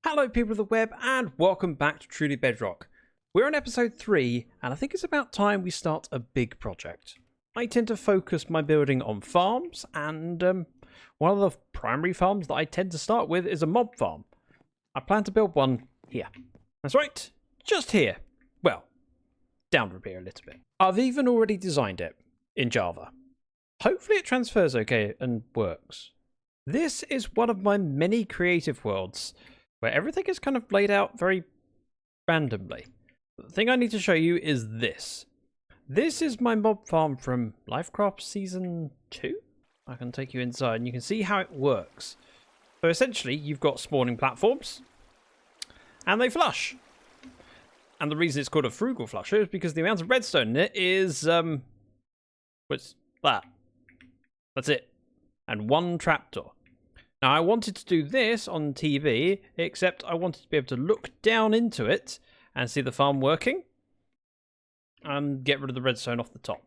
Hello people of the web and welcome back to Truly Bedrock. We're on episode 3 and I think it's about time we start a big project. I tend to focus my building on farms and one of the primary farms that I tend to start with is a mob farm. I plan to build one here. That's right, just here. Well, down from here a little bit. I've even already designed it in Java. Hopefully it transfers okay and works. This is one of my many creative worlds where everything is kind of laid out very randomly. The thing I need to show you is this. This is my mob farm from Lifecraft Season 2. I can take you inside and you can see how it works. So essentially, you've got spawning platforms, and they flush. And the reason it's called a frugal flusher is because the amount of redstone in it is, what's that? That's it. And one trapdoor. Now, I wanted to do this on TV, except I wanted to be able to look down into it and see the farm working and get rid of the redstone off the top.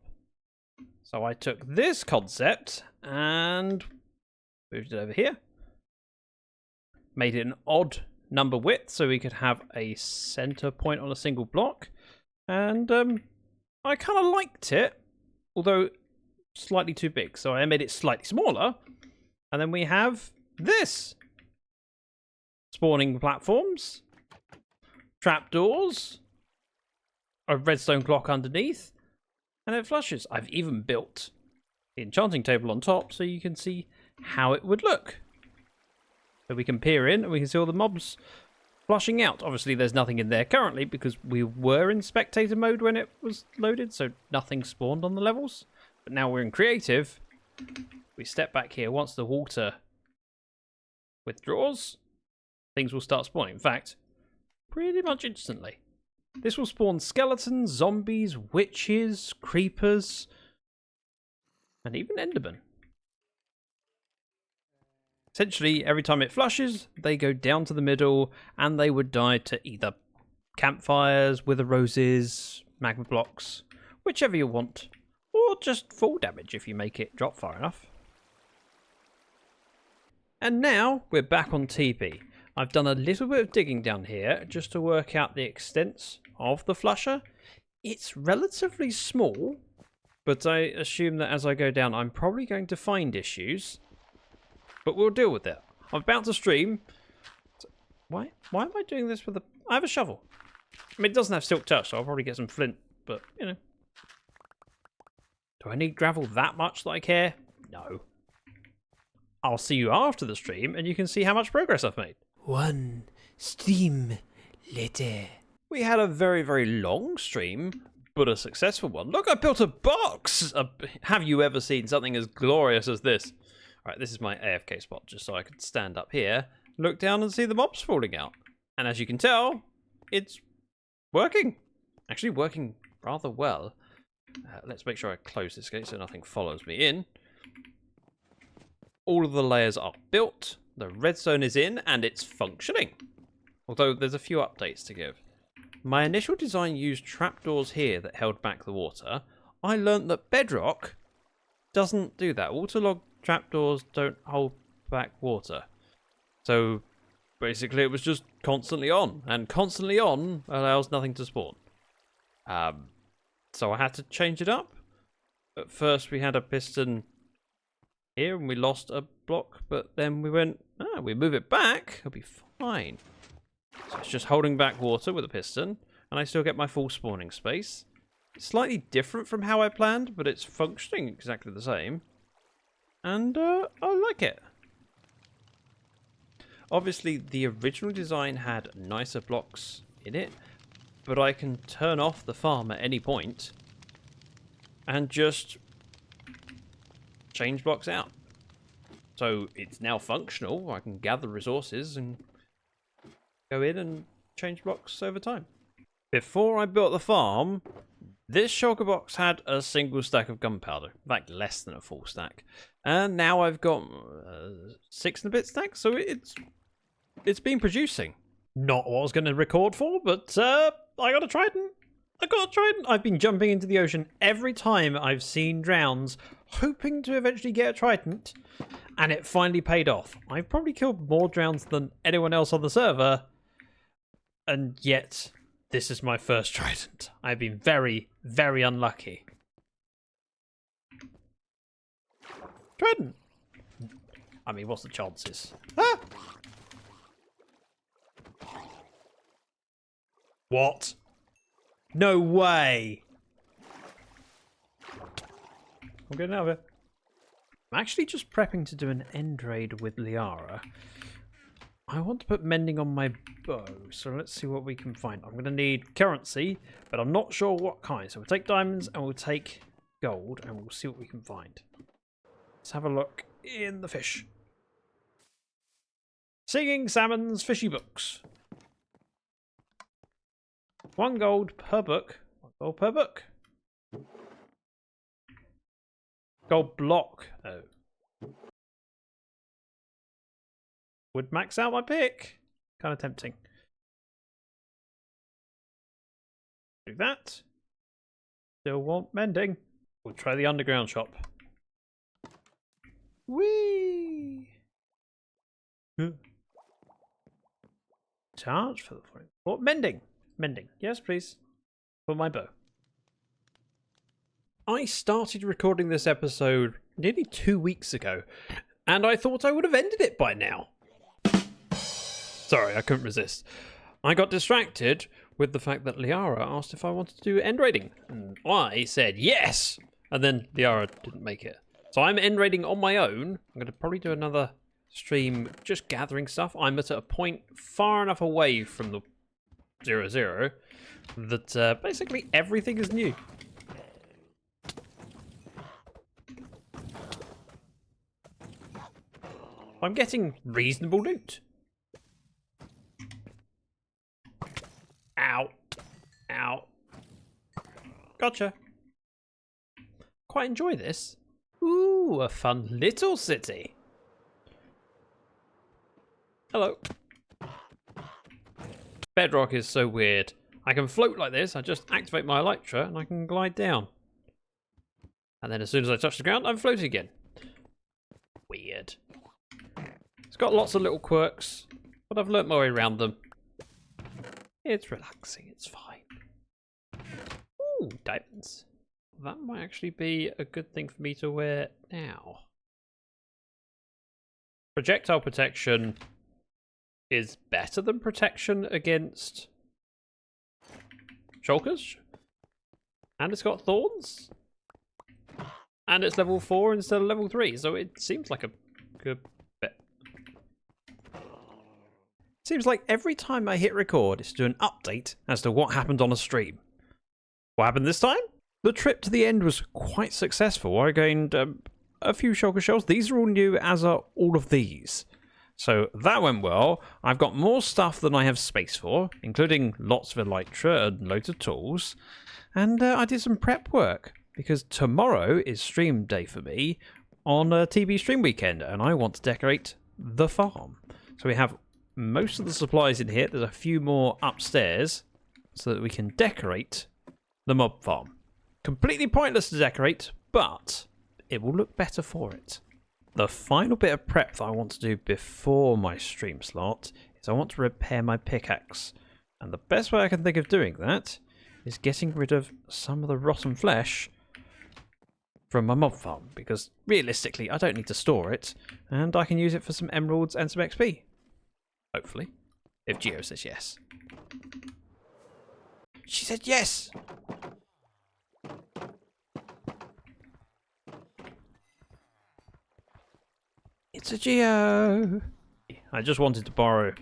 So I took this concept and moved it over here. Made it an odd number width so we could have a center point on a single block. And I kind of liked it, although slightly too big. So I made it slightly smaller. And then we have this. Spawning platforms, trapdoors, a redstone clock underneath, and it flushes. I've even built the enchanting table on top so you can see how it would look. So we can peer in and we can see all the mobs flushing out. Obviously there's nothing in there currently because we were in spectator mode when it was loaded, so nothing spawned on the levels. But now we're in creative. We step back here. Once the water withdraws, things will start spawning. In fact, pretty much instantly. This will spawn skeletons, zombies, witches, creepers, and even endermen. Essentially, every time it flushes, they go down to the middle, and they would die to either campfires, wither roses, magma blocks, whichever you want, or just fall damage if you make it drop far enough. And now we're back on TP. I've done a little bit of digging down here just to work out the extents of the flusher. It's relatively small, but I assume that as I go down, I'm probably going to find issues. But we'll deal with it. I'm about to stream. Why am I doing this with a... I have a shovel. I mean, it doesn't have silk touch, so I'll probably get some flint, but, you know. Do I need gravel that much that I care? No. I'll see you after the stream, and you can see how much progress I've made. One stream later. We had a very, very long stream, but a successful one. Look, I built a box! Have you ever seen something as glorious as this? Alright, this is my AFK spot, just so I could stand up here, look down and see the mobs falling out. And as you can tell, it's working. Actually working rather well. Let's make sure I close this gate so nothing follows me in. All of the layers are built, the redstone is in, and it's functioning. Although there's a few updates to give. My initial design used trapdoors here that held back the water. I learnt that Bedrock doesn't do that. Waterlogged trapdoors don't hold back water. So basically it was just constantly on, and constantly on allows nothing to spawn. So I had to change it up. At first we had a piston here and we lost a block, but then we went, we move it back, it'll be fine. So it's just holding back water with a piston, and I still get my full spawning space. It's slightly different from how I planned, but it's functioning exactly the same. And I like it. Obviously, the original design had nicer blocks in it, but I can turn off the farm at any point and just change blocks out. So it's now functional. I can gather resources and go in and change blocks over time. Before I built the farm, this shulker box had a single stack of gunpowder. In fact, less than a full stack. And now I've got 6 and a bit stacks, so it's been producing. Not what I was going to record for, but I got a trident. I've been jumping into the ocean every time I've seen drowns, hoping to eventually get a trident. And it finally paid off. I've probably killed more drowns than anyone else on the server. And yet, this is my first trident. I've been very, very unlucky. Trident! I mean, what's the chances? Ah! What? No way! I'm getting out of here. I'm actually just prepping to do an end raid with Liara. I want to put mending on my bow, so let's see what we can find. I'm going to need currency, but I'm not sure what kind. So we'll take diamonds and we'll take gold and we'll see what we can find. Let's have a look in the fish. Singing Salmon's Fishy Books. 1 gold per book. 1 gold per book. Gold block. Oh. Would max out my pick. Kind of tempting. Do that. Still want mending. We'll try the underground shop. Whee! Charge for the point. What? Mending. Mending. Yes, please. For my bow. I started recording this episode nearly 2 weeks ago, and I thought I would have ended it by now. Sorry, I couldn't resist. I got distracted with the fact that Liara asked if I wanted to do end raiding. And I said yes! And then Liara didn't make it. So I'm end raiding on my own. I'm going to probably do another stream just gathering stuff. I'm at a point far enough away from the 0-0 that basically everything is new. I'm getting reasonable loot. Ow. Ow. Gotcha. Quite enjoy this. Ooh, a fun little city. Hello. Bedrock is so weird. I can float like this. I just activate my elytra and I can glide down. And then as soon as I touch the ground, I'm floating again. Weird. It's got lots of little quirks, but I've learnt my way around them. It's relaxing, it's fine. Ooh, diamonds. That might actually be a good thing for me to wear now. Projectile protection is better than protection against shulkers. And it's got thorns. And it's level 4 instead of level 3, so it seems like a good bet. Seems like every time I hit record, it's to do an update as to what happened on a stream. What happened this time? The trip to the end was quite successful. I gained a few shulker shells. These are all new, as are all of these. So that went well. I've got more stuff than I have space for, including lots of elytra and loads of tools. And I did some prep work, because tomorrow is stream day for me on a TB stream weekend, and I want to decorate the farm. So we have most of the supplies in here. There's a few more upstairs so that we can decorate the mob farm. Completely pointless to decorate, but it will look better for it. The final bit of prep that I want to do before my stream slot is I want to repair my pickaxe. And the best way I can think of doing that is getting rid of some of the rotten flesh from my mob farm, because realistically I don't need to store it, and I can use it for some emeralds and some XP. Hopefully. If Geo says yes. She said yes! It's a Geo! I just wanted to borrow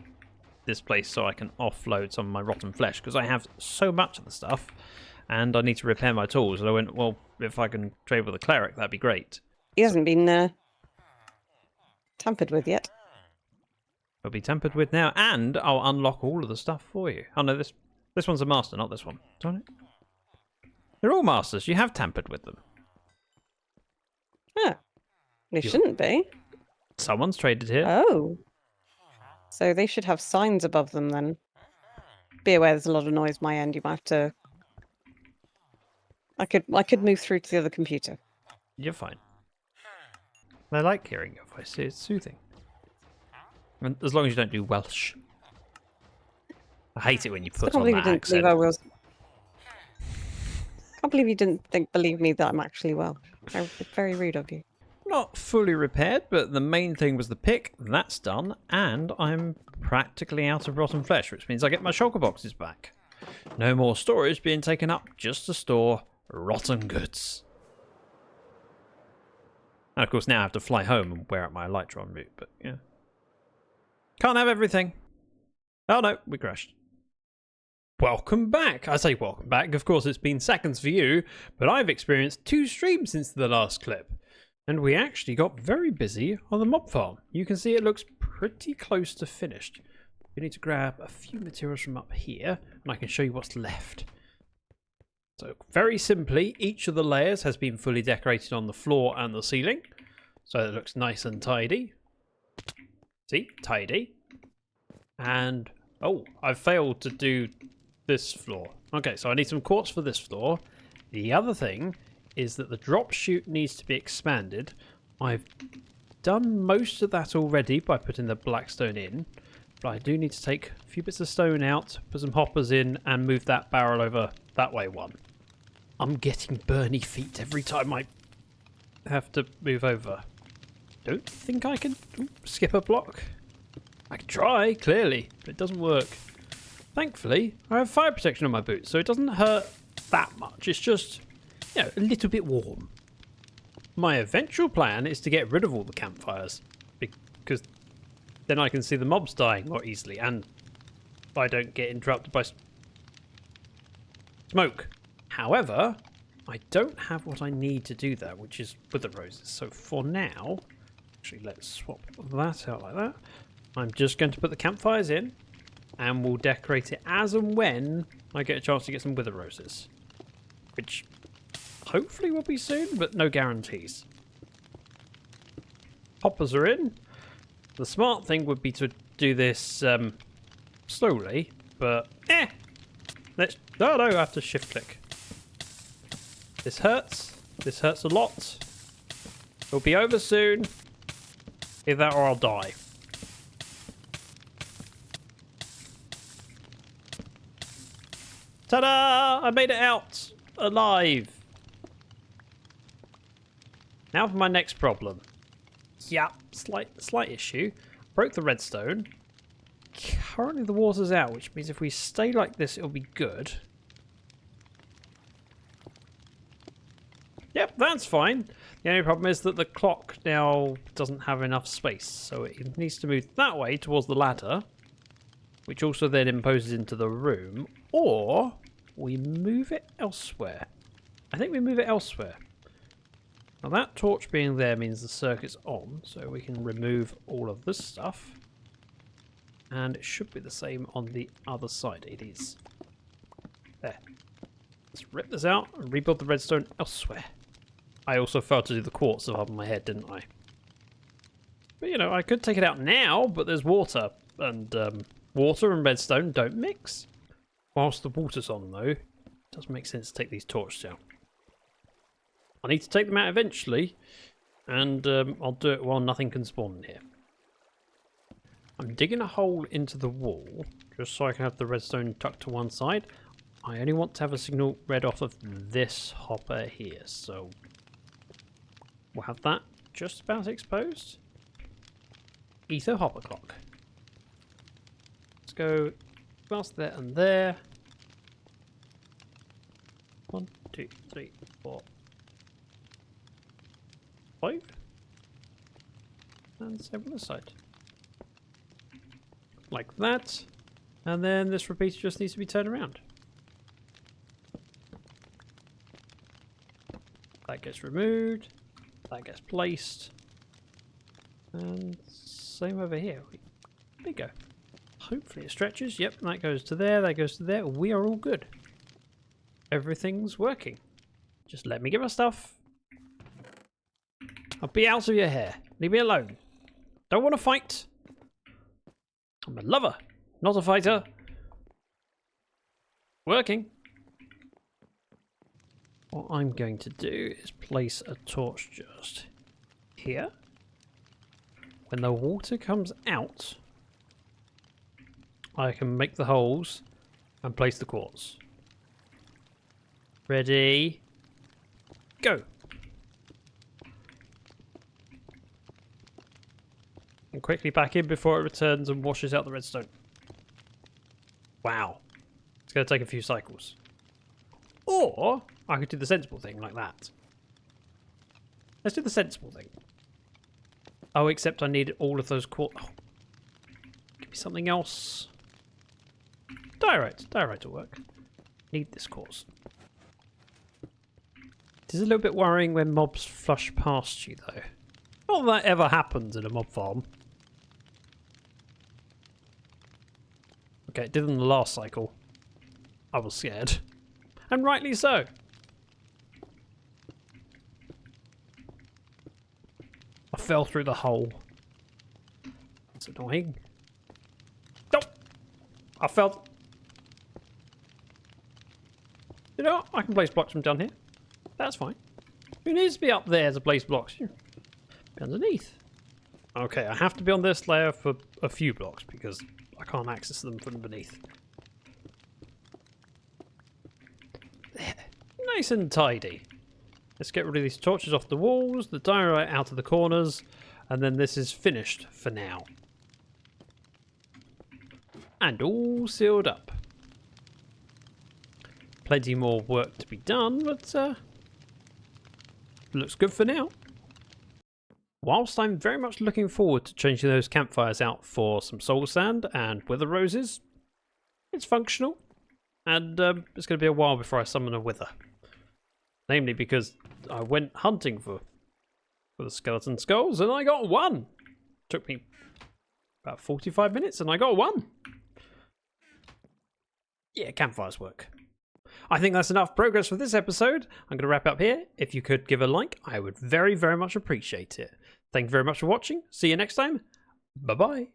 this place so I can offload some of my rotten flesh, because I have so much of the stuff, and I need to repair my tools. And I went, well, if I can trade with a cleric, that'd be great. He hasn't been tampered with yet. It'll be tampered with now, and I'll unlock all of the stuff for you. Oh no, this one's a master, not this one. Darn it. They're all masters. You have tampered with them. Oh. They shouldn't be. Someone's traded here. Oh. So they should have signs above them then. Be aware there's a lot of noise my end. You might have to... I could move through to the other computer. You're fine. I like hearing your voice. It's soothing. And as long as you don't do Welsh. I hate it when you Still put can't on believe you that didn't believe accent. I was. Can't believe you didn't believe me that I'm actually Welsh. Very rude of you. Not fully repaired, but the main thing was the pick. That's done, and I'm practically out of rotten flesh, which means I get my shulker boxes back. No more storage being taken up just to store rotten goods. And of course now I have to fly home and wear out my Elytron route, but yeah. Can't have everything. Oh no, we crashed. Welcome back. I say welcome back. Of course it's been seconds for you, but I've experienced 2 streams since the last clip. And we actually got very busy on the mob farm. You can see it looks pretty close to finished. We need to grab a few materials from up here, and I can show you what's left. So very simply, each of the layers has been fully decorated on the floor and the ceiling. So it looks nice and tidy. See? Tidy. And, oh, I've failed to do this floor. Okay, so I need some quartz for this floor. The other thing is that the drop chute needs to be expanded. I've done most of that already by putting the black stone in, but I do need to take a few bits of stone out, put some hoppers in, and move that barrel over that way one. I'm getting burny feet every time I have to move over. Don't think I can skip a block. I can try, clearly, but it doesn't work. Thankfully, I have fire protection on my boots, so it doesn't hurt that much. It's just, you know, a little bit warm. My eventual plan is to get rid of all the campfires, because then I can see the mobs dying more easily, and I don't get interrupted by smoke. However, I don't have what I need to do that, which is wither roses. So for now, actually let's swap that out like that. I'm just going to put the campfires in, and we'll decorate it as and when I get a chance to get some wither roses, which hopefully will be soon, but no guarantees. Hoppers are in. The smart thing would be to do this slowly, but let's. No, I have to shift click. This hurts. This hurts a lot. It'll be over soon. Either that or I'll die. Ta-da! I made it out alive. Now for my next problem. Yeah, slight issue. Broke the redstone. Currently the water's out, which means if we stay like this, it'll be good. Yep, that's fine. The only problem is that the clock now doesn't have enough space, so it needs to move that way towards the ladder, which also then imposes into the room, or we move it elsewhere. I think we move it elsewhere. Now that torch being there means the circuit's on, so we can remove all of this stuff. And it should be the same on the other side. It is. There. Let's rip this out and rebuild the redstone elsewhere. I also failed to do the quartz above my head, didn't I? But you know, I could take it out now, but there's water. And water and redstone don't mix. Whilst the water's on though, it does make sense to take these torches out. I need to take them out eventually, and I'll do it while nothing can spawn in here. I'm digging a hole into the wall, just so I can have the redstone tucked to one side. I only want to have a signal read off of this hopper here, so we'll have that just about exposed. Ether hopper clock. Let's go past there and there. 1, 2, 3, 4, 5. And same on this side. Like that. And then this repeater just needs to be turned around. That gets removed. That gets placed. And same over here. There you go. Hopefully it stretches. Yep, that goes to there. That goes to there. We are all good. Everything's working. Just let me get my stuff. I'll be out of your hair. Leave me alone. Don't want to fight. I'm a lover, not a fighter. Working. What I'm going to do is place a torch just here. when the water comes out, I can make the holes and place the quartz. Ready? Go! And quickly back in before it returns and washes out the redstone. Wow. It's going to take a few cycles. Or I could do the sensible thing like that. Let's do the sensible thing. Oh, except I need all of those quartz. Oh. Give me something else. Diorite. Diorite will work. Need this quartz. It is a little bit worrying when mobs flush past you, though. Not that ever happens in a mob farm. Okay, it did in the last cycle. I was scared. And rightly so. I fell through the hole. That's annoying. Nope. I fell. You know what? I can place blocks from down here. That's fine. Who needs to be up there to place blocks? Be underneath. Okay, I have to be on this layer for a few blocks because I can't access them from beneath. There. Nice and tidy. Let's get rid of these torches off the walls, the diorite out of the corners, and then this is finished for now. And all sealed up. Plenty more work to be done, but looks good for now. Whilst I'm very much looking forward to changing those campfires out for some soul sand and wither roses, it's functional, and it's going to be a while before I summon a wither. Namely because I went hunting for the skeleton skulls and I got one. Took me about 45 minutes and I got one. Yeah, campfires work. I think that's enough progress for this episode. I'm going to wrap up here. If you could give a like, I would very, very much appreciate it. Thank you very much for watching. See you next time. Bye-bye.